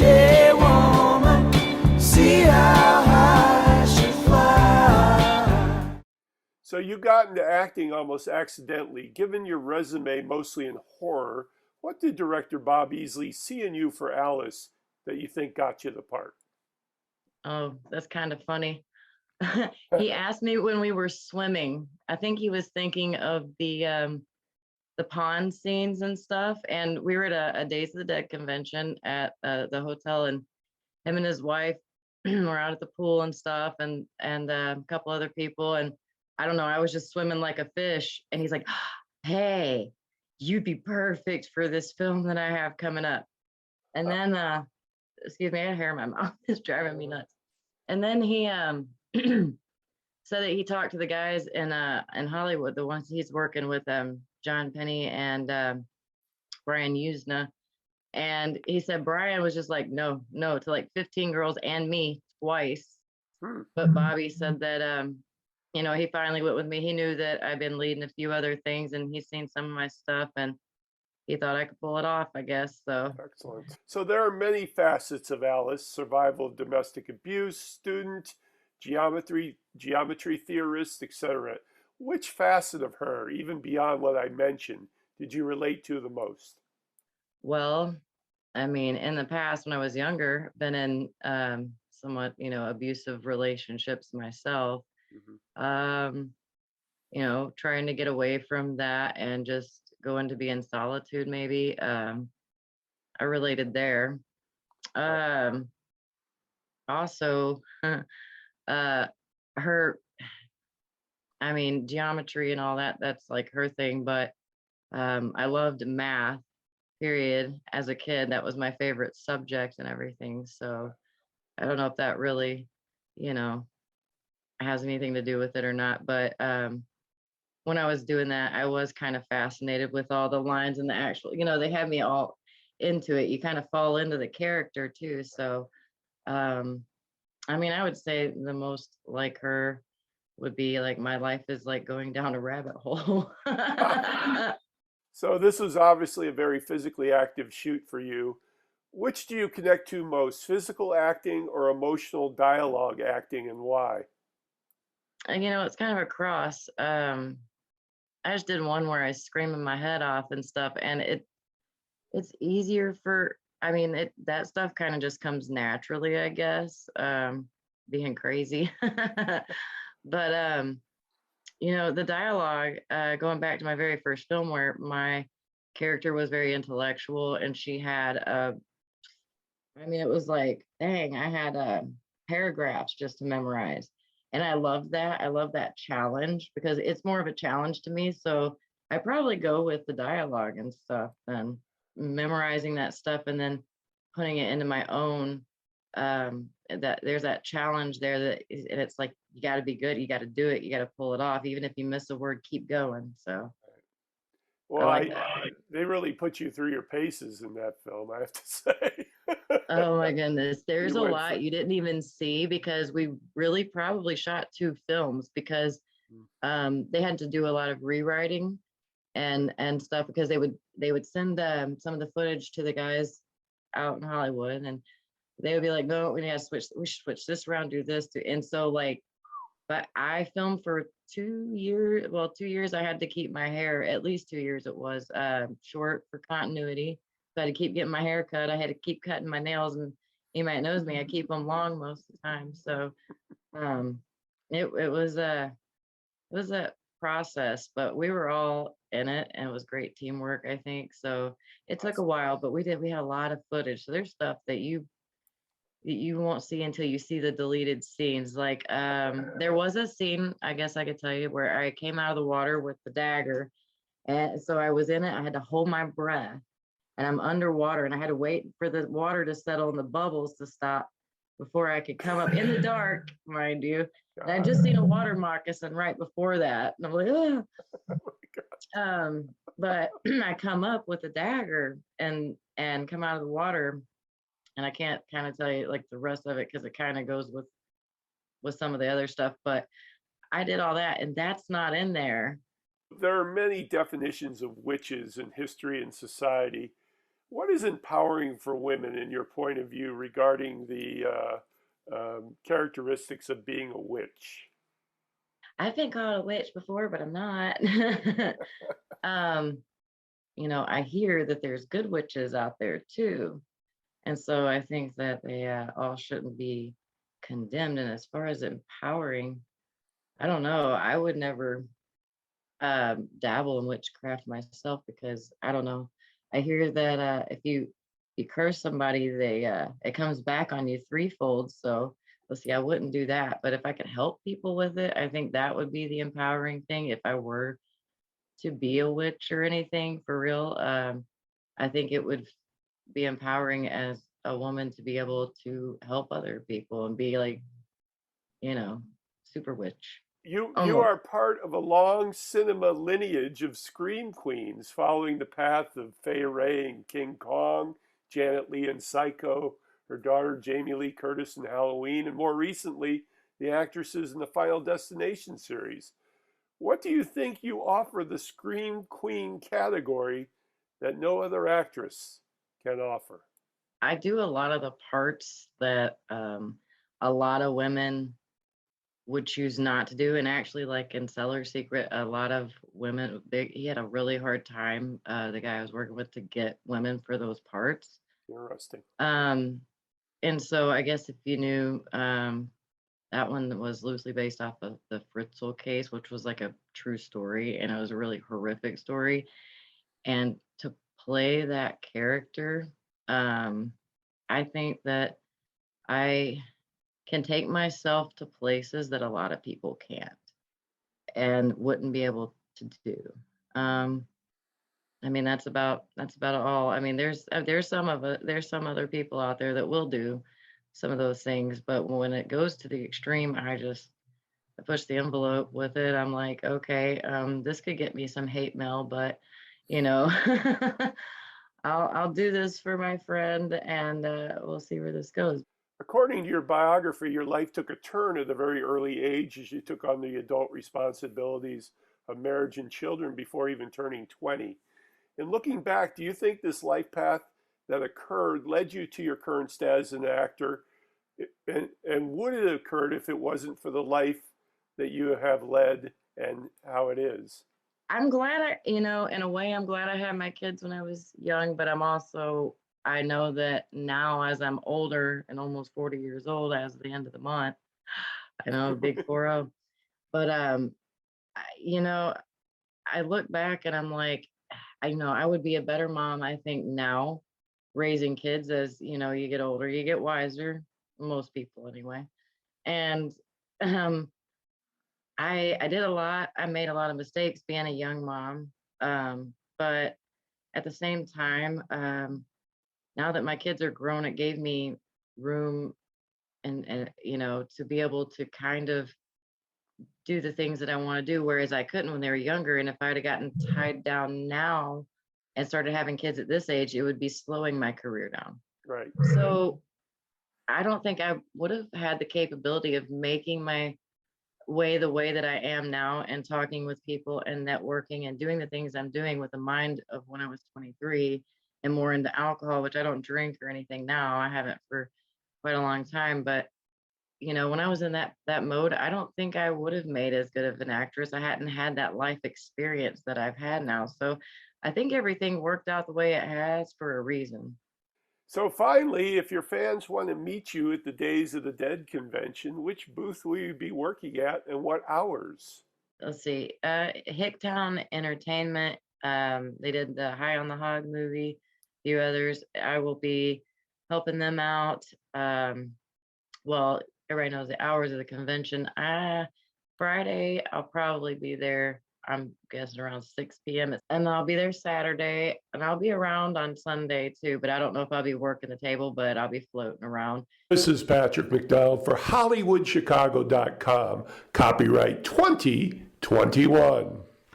woman, see how high she fly. So you got into acting almost accidentally. Given your resume mostly in horror, what did director Bob Easley see in you for Alice that you think got you the part? Oh, that's kind of funny. He asked me when we were swimming. I think he was thinking of the pond scenes and stuff. And we were at a Days of the Dead convention at the hotel, and him and his wife were out at the pool and stuff, and a couple other people. And I don't know, I was just swimming like a fish. And he's like, "Hey, you'd be perfect for this film that I have coming up." And then, excuse me, I had hair in my mouth. It's driving me nuts. And then he said that he talked to the guys in Hollywood, the ones he's working with, John Penny and Brian Usna. And he said Brian was just like, no, no, to like 15 girls and me twice. But Bobby said that, you know, he finally went with me. He knew that I've been leading a few other things, and he's seen some of my stuff, and he thought I could pull it off, I guess. So Excellent. So there are many facets of Alice: survival of domestic abuse, student, geometry theorist, etc. Which facet of her, even beyond what I mentioned, did you relate to the most? well, I mean, in the past when I was younger, been in somewhat, you know, abusive relationships myself. Mhm. Um, you know, trying to get away from that and just going to be in solitude, maybe. I related there. Um, Also, uh, her, I mean, geometry and all that, that's like her thing, but I loved math, period. As a kid, that was my favorite subject and everything. So I don't know if that really, you know, has anything to do with it or not, but when I was doing that, I was kind of fascinated with all the lines and the actual, you know, they had me all into it. You kind of fall into the character too. So, um, I mean, I would say the most like her would be like my life is like going down a rabbit hole. So this was obviously a very physically active shoot for you. Which do you connect to most, physical acting or emotional dialogue acting, and why? And you know, it's kind of a cross. I just did one where I was screaming my head off and stuff, and it's easier for, I mean, that stuff kind of just comes naturally, I guess, being crazy. But you know, the dialogue, going back to my very first film where my character was very intellectual, and she had I mean, it was like, dang, I had paragraphs just to memorize. And I love that. I love that challenge because it's more of a challenge to me. So I probably go with the dialogue and stuff than memorizing that stuff and then putting it into my own. That there's that challenge there and it's like, you got to be good. You got to do it. You got to pull it off. Even if you miss a word, keep going. So I Well, like that. they really put you through your paces in that film, I have to say. Oh my goodness. There's You a went for, lot you didn't even see because we really probably shot two films because they had to do a lot of rewriting and stuff because they would send some of the footage to the guys out in Hollywood, and they would be like, no, we need to switch, we should switch this around, do this, do, and so like, but I filmed for 2 years. Well, 2 years I had to keep my hair, at least 2 years it was, short for continuity. So I had to keep getting my hair cut. I had to keep cutting my nails, and anybody that knows me, I keep them long most of the time. So um, it was a process, but we were all in it, and it was great teamwork, I think. So it took a while, but we had a lot of footage. So there's stuff that you won't see until you see the deleted scenes. Like there was a scene, I guess I could tell you, where I came out of the water with the dagger, and so I was in it. I had to hold my breath, and I'm underwater, and I had to wait for the water to settle and the bubbles to stop before I could come up in the dark, mind you. And I just seen a water moccasin right before that, and I'm like, oh. But I come up with a dagger and come out of the water, and I can't kind of tell you like the rest of it because it kind of goes with some of the other stuff. But I did all that, and that's not in there. there are many definitions of witches in history and society. What is empowering for women in your point of view regarding the characteristics of being a witch? I've been called a witch before, but I'm not. um, I hear that there's good witches out there too. And so I think that they all shouldn't be condemned. And as far as empowering, I don't know. I would never dabble in witchcraft myself because I don't know. I hear that if you curse somebody, they it comes back on you threefold. So let's see, I wouldn't do that. But if I could help people with it, I think that would be the empowering thing. If I were to be a witch or anything for real, I think it would be empowering as a woman to be able to help other people and be like, you know, super witch. You Almost. are part of a long cinema lineage of scream queens, following the path of Fay Wray in King Kong, Janet Leigh in Psycho, her daughter Jamie Lee Curtis in Halloween, and more recently, the actresses in the Final Destination series. What do you think you offer the scream queen category that no other actress can offer? I do a lot of the parts that a lot of women would choose not to do. And actually, like in Cellar Secret, a lot of women, he had a really hard time, the guy I was working with, to get women for those parts. Interesting. Um, and so I guess if you knew, that one was loosely based off of the Fritzl case, which was like a true story, and it was a really horrific story. And to play that character, um, I think that I can take myself to places that a lot of people can't and wouldn't be able to do. Um, I mean, that's about all. I mean, there's some other people out there that will do some of those things, but when it goes to the extreme, I push the envelope with it. I'm like, okay, this could get me some hate mail, but you know, I'll do this for my friend, and we'll see where this goes. According to your biography, your life took a turn at a very early age as you took on the adult responsibilities of marriage and children before even turning 20. And looking back, do you think this life path that occurred led you to your current status as an actor? And would it have occurred if it wasn't for the life that you have led and how it is? I'm glad in a way, I'm glad I had my kids when I was young, but I know that now as I'm older and almost 40 years old as of the end of the month, I know, big 40, but you know, I look back and I'm like, I would be a better mom, I think, now raising kids. As you get older, you get wiser, most people anyway. And um, I did a lot. I made a lot of mistakes being a young mom. But at the same time, now that my kids are grown, it gave me room and to be able to kind of do the things that I want to do, whereas I couldn't when they were younger. And if I'd have gotten tied down now and started having kids at this age, it would be slowing my career down. Right. So I don't think I would have had the capability of making my way the way that I am now and talking with people and networking and doing the things I'm doing with the mind of when I was 23 and more into alcohol, which I don't drink or anything now. I haven't for quite a long time, but when I was in that mode, I don't think I would have made as good of an actress. I hadn't had that life experience that I've had now. So I think everything worked out the way it has for a reason. So finally, if your fans want to meet you at the Days of the Dead convention, which booth will you be working at and what hours? Let's see. Hicktown Entertainment. They did the High on the Hog movie, a few others. I will be helping them out. Well, everybody knows the hours of the convention. Friday, I'll probably be there. I'm guessing around 6 p.m. And I'll be there Saturday, and I'll be around on Sunday too, but I don't know if I'll be working the table, but I'll be floating around. This is Patrick McDonald for HollywoodChicago.com. Copyright 2021.